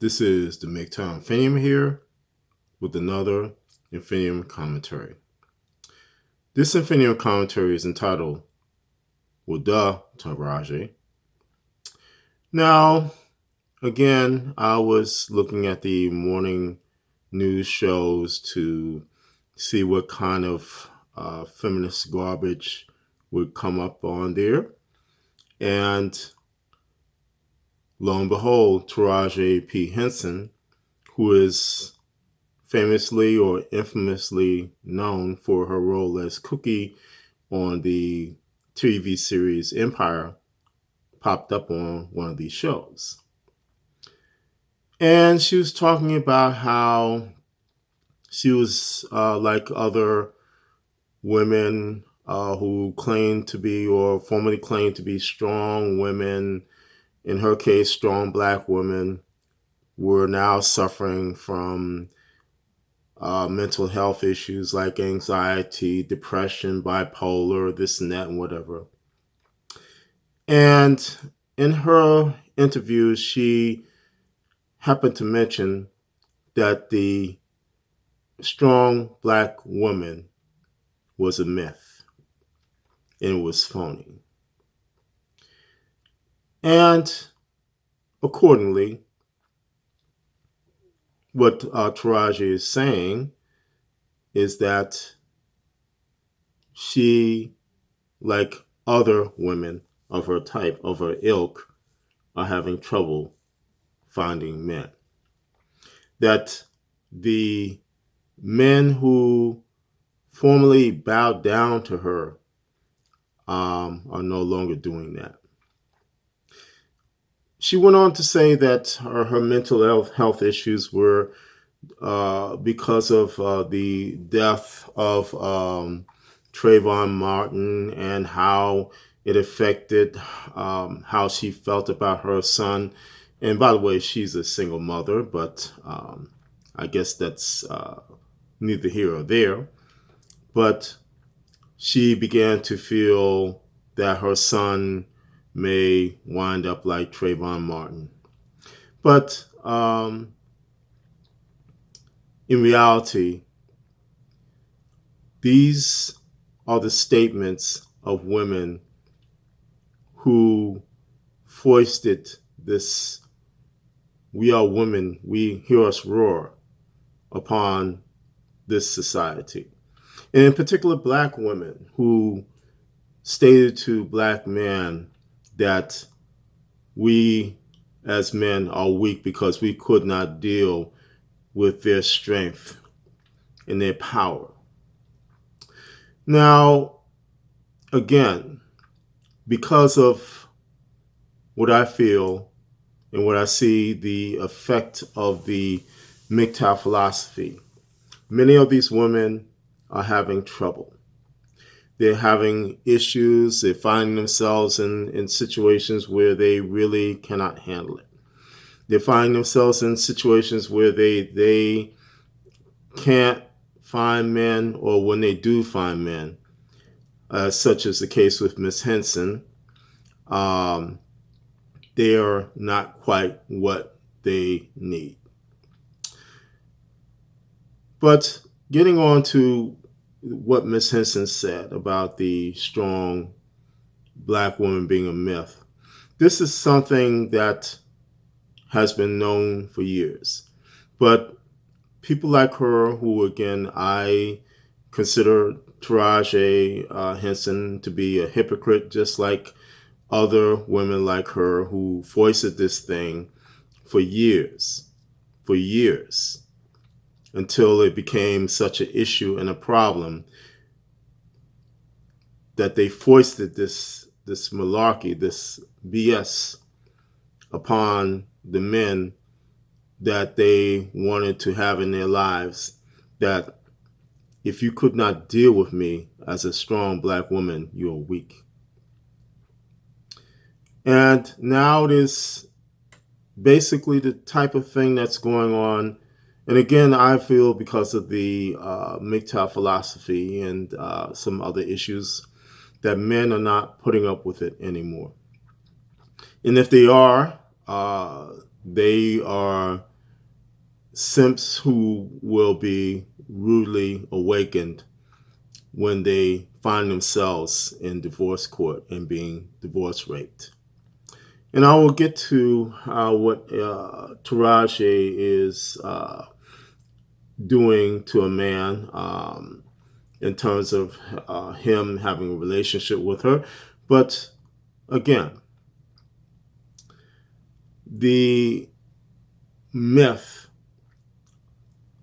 This is the MGTOW Infinium here with another Infinium commentary. This Infinium commentary is entitled, well, duh, Taraji. Now, again, I was looking at the morning news shows to see what kind of feminist garbage would come up on there. And lo and behold, Taraji P. Henson, who is famously or infamously known for her role as Cookie on the TV series Empire, popped up on one of these shows. And she was talking about how she was like other women who claimed to be or formerly claimed to be strong women, in her case, strong Black women, were now suffering from mental health issues like anxiety, depression, bipolar, this and that, and whatever. And in her interview, she happened to mention that the strong Black woman was a myth and it was phony. And accordingly, what Taraji is saying is that she, like other women of her type, of her ilk, are having trouble finding men. That the men who formerly bowed down to her are no longer doing that. She went on to say that her mental health issues were because of the death of Trayvon Martin and how it affected how she felt about her son. And by the way, she's a single mother, but I guess that's neither here or there. But she began to feel that her son may wind up like Trayvon Martin. But in reality, these are the statements of women who foisted this "we are women, we hear us roar" upon this society. And in particular, Black women who stated to Black men that we as men are weak because we could not deal with their strength and their power. Now, again, because of what I feel and what I see the effect of the MGTOW philosophy, many of these women are having trouble. They're having issues. They're finding themselves in situations where they really cannot handle it. They're finding themselves in situations where they can't find men, or when they do find men, such as the case with Miss Henson, they are not quite what they need. But getting on to what Miss Henson said about the strong Black woman being a myth, this is something that has been known for years. But people like her, who again, I consider Taraji Henson to be a hypocrite, just like other women like her who foisted this thing for years, until it became such an issue and a problem that they foisted this malarkey, this BS upon the men that they wanted to have in their lives, that if you could not deal with me as a strong Black woman, you're weak. And now it is basically the type of thing that's going on. And again, I feel because of the MGTOW philosophy and some other issues, that men are not putting up with it anymore. And if they are simps who will be rudely awakened when they find themselves in divorce court and being divorce raped. And I will get to what Taraji is doing to a man in terms of him having a relationship with her. But again, the myth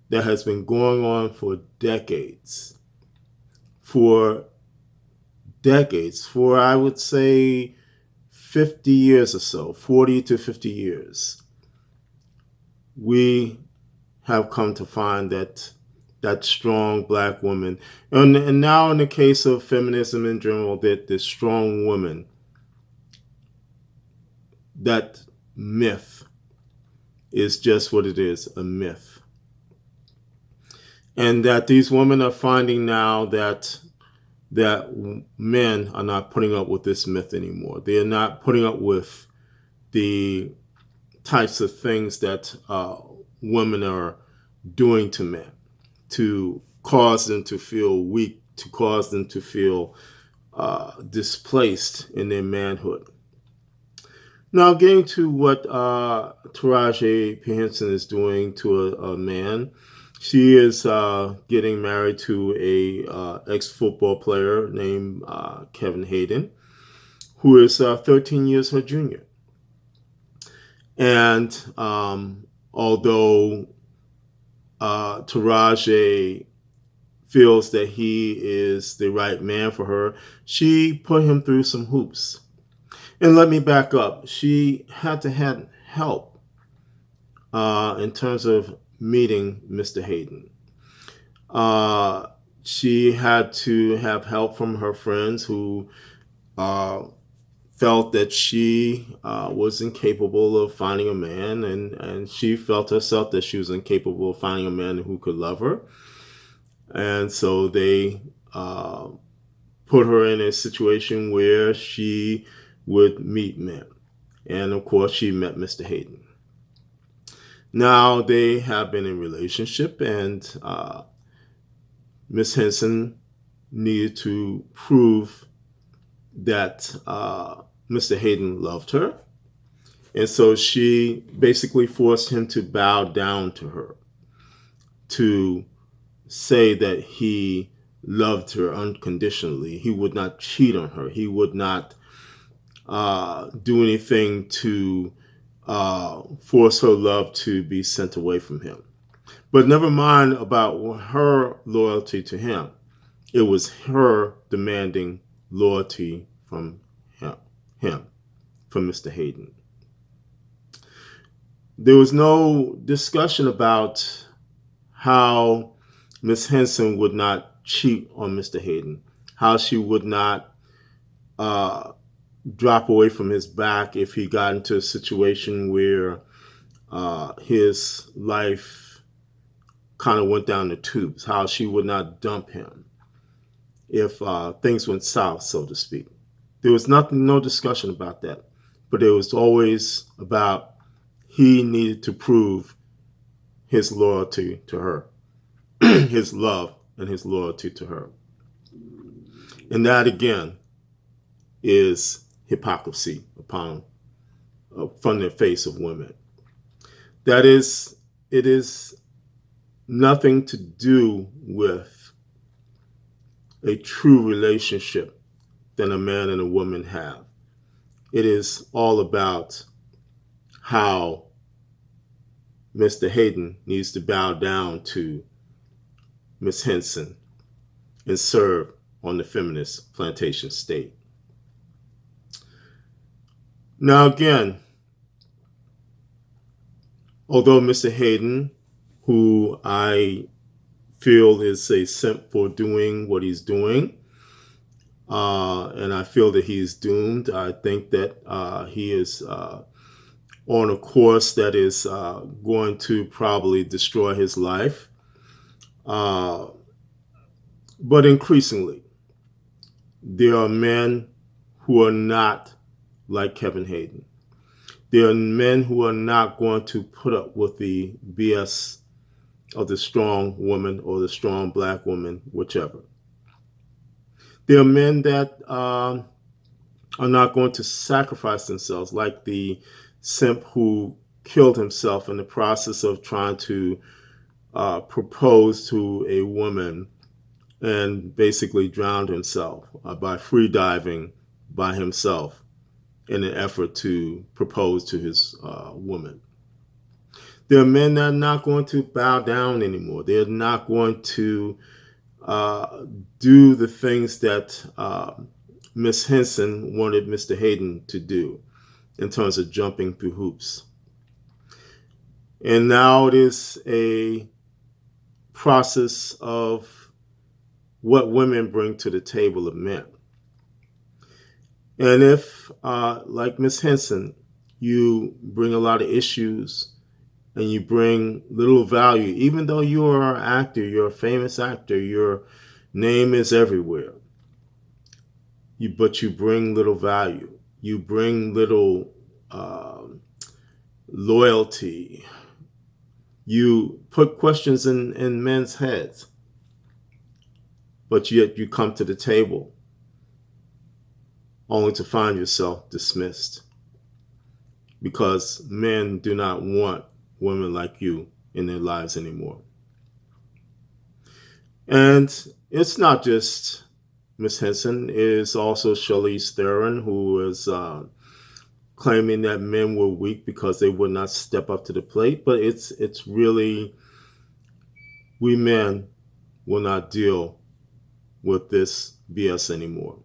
that has been going on for decades, for I would say 50 years or so, 40 to 50 years, we have come to find that strong black woman, and now in the case of feminism in general, that the strong woman, that myth is just what it is, a myth. And that these women are finding now that men are not putting up with this myth anymore. They are not putting up with the types of things that women are doing to men to cause them to feel weak, to cause them to feel displaced in their manhood. Now, getting to what Taraji P. Henson is doing to a man, she is getting married to a ex-football player named Kevin Hayden, who is 13 years her junior. And although Taraji feels that he is the right man for her, she put him through some hoops. And let me back up. She had to have help in terms of meeting Mr. Hayden. She had to have help from her friends who felt that she was incapable of finding a man, and she felt herself that she was incapable of finding a man who could love her. And so they put her in a situation where she would meet men. And of course, she met Mr. Hayden. Now they have been in a relationship, and Miss Henson needed to prove that Mr. Hayden loved her. And so she basically forced him to bow down to her, to say that he loved her unconditionally. He would not cheat on her. He would not do anything to force her love to be sent away from him. But never mind about her loyalty to him. It was her demanding loyalty from him, from Mr. Hayden. There was no discussion about how Miss Henson would not cheat on Mr. Hayden, how she would not drop away from his back if he got into a situation where his life kind of went down the tubes, how she would not dump him if things went south, so to speak. There was no discussion about that, but it was always about he needed to prove his loyalty to her, his love and his loyalty to her. And that, again, is hypocrisy from the face of women. That is, it is nothing to do with a true relationship that a man and a woman have. It is all about how Mr. Hayden needs to bow down to Miss Henson and serve on the feminist plantation state. Now again, although Mr. Hayden, who I feel is a simp for doing what he's doing, and I feel that he's doomed, I think that he is on a course that is going to probably destroy his life. But increasingly, there are men who are not like Kevin Hayden. There are men who are not going to put up with the BS of the strong woman or the strong black woman, whichever. There are men that are not going to sacrifice themselves, like the simp who killed himself in the process of trying to propose to a woman and basically drowned himself by free diving by himself in an effort to propose to his woman. There are men that are not going to bow down anymore. They're not going to uh, do the things that Miss Henson wanted Mr. Hayden to do in terms of jumping through hoops. And now it is a process of what women bring to the table of men. And if, like Miss Henson, you bring a lot of issues and you bring little value, even though you are an actor, you're a famous actor, your name is everywhere, but you bring little value. You bring little loyalty. You put questions in men's heads, but yet you come to the table only to find yourself dismissed because men do not want women like you in their lives anymore. And it's not just Miss Henson, it is also Charlize Theron, who is claiming that men were weak because they would not step up to the plate. But it's really, we men will not deal with this BS anymore.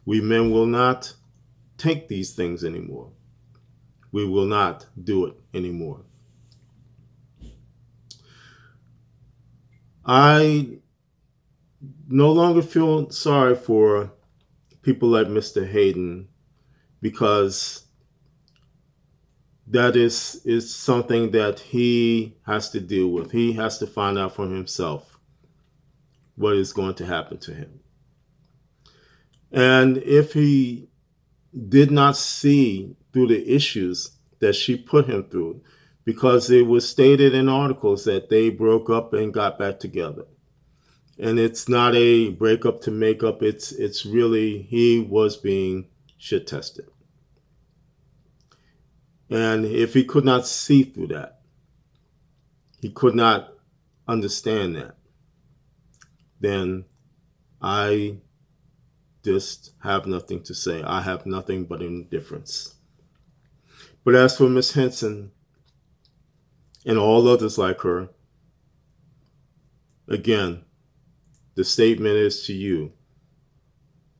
We men will not take these things anymore. We will not do it anymore. I no longer feel sorry for people like Mr. Hayden because that is something that he has to deal with. He has to find out for himself what is going to happen to him. And if he did not see through the issues that she put him through, because it was stated in articles that they broke up and got back together. And it's not a breakup to make up, it's really he was being shit tested. And if he could not see through that, he could not understand that, then I just have nothing to say. I have nothing but indifference. But as for Miss Henson and all others like her, again, the statement is to you,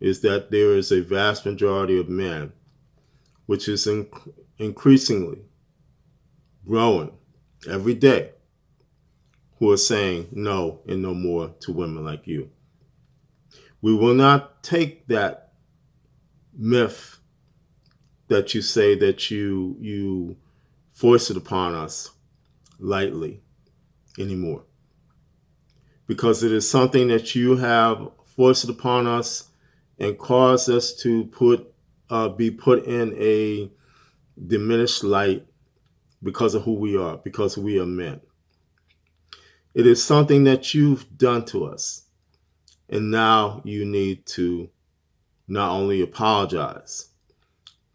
is that there is a vast majority of men, which is increasingly growing every day, who are saying no and no more to women like you. We will not take that myth that you say that you force it upon us lightly anymore, because it is something that you have forced upon us and caused us to be put in a diminished light because of who we are, because we are men. It is something that you've done to us, and now you need to not only apologize,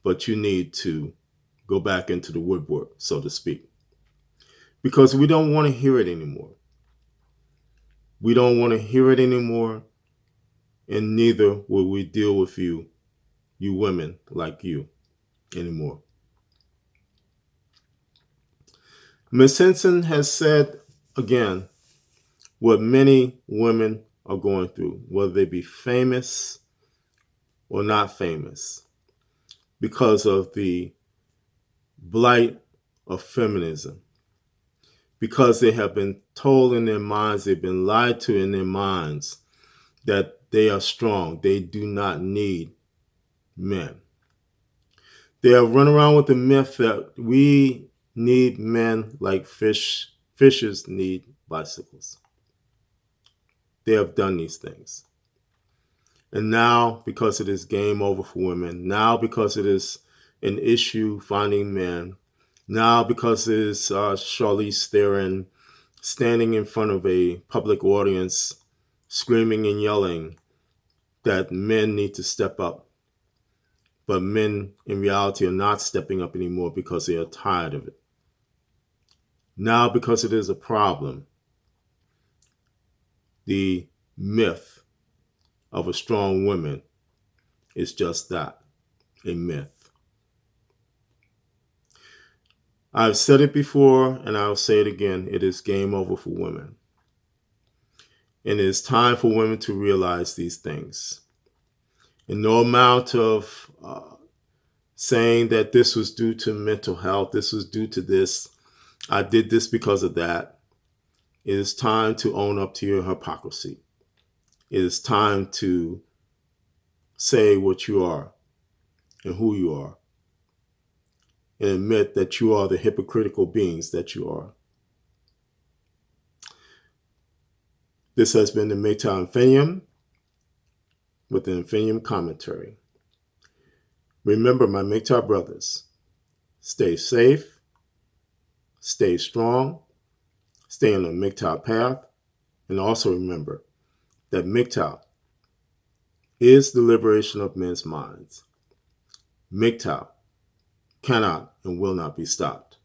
but you need to go back into the woodwork, so to speak, because we don't want to hear it anymore. We don't want to hear it anymore, and neither will we deal with you women like you, anymore. Ms. Henson has said again what many women are going through, whether they be famous or not famous, because of the blight of feminism, because they have been told in their minds, they've been lied to in their minds that they are strong. They do not need men. They have run around with the myth that we need men like fishes need bicycles. They have done these things. And now, because it is game over for women, now because it is an issue finding men. Now, because it's Charlize Theron standing in front of a public audience, screaming and yelling that men need to step up. But men, in reality, are not stepping up anymore because they are tired of it. Now, because it is a problem, the myth of a strong woman is just that, a myth. I've said it before and I'll say it again. It is game over for women. And it is time for women to realize these things. And no amount of saying that this was due to mental health, this was due to this, I did this because of that. It is time to own up to your hypocrisy. It is time to say what you are and who you are, and admit that you are the hypocritical beings that you are. This has been the MGTOW Infinium with the Infinium commentary. Remember, my MGTOW brothers, stay safe, stay strong, stay on the MGTOW path, and also remember that MGTOW is the liberation of men's minds. MGTOW cannot and will not be stopped.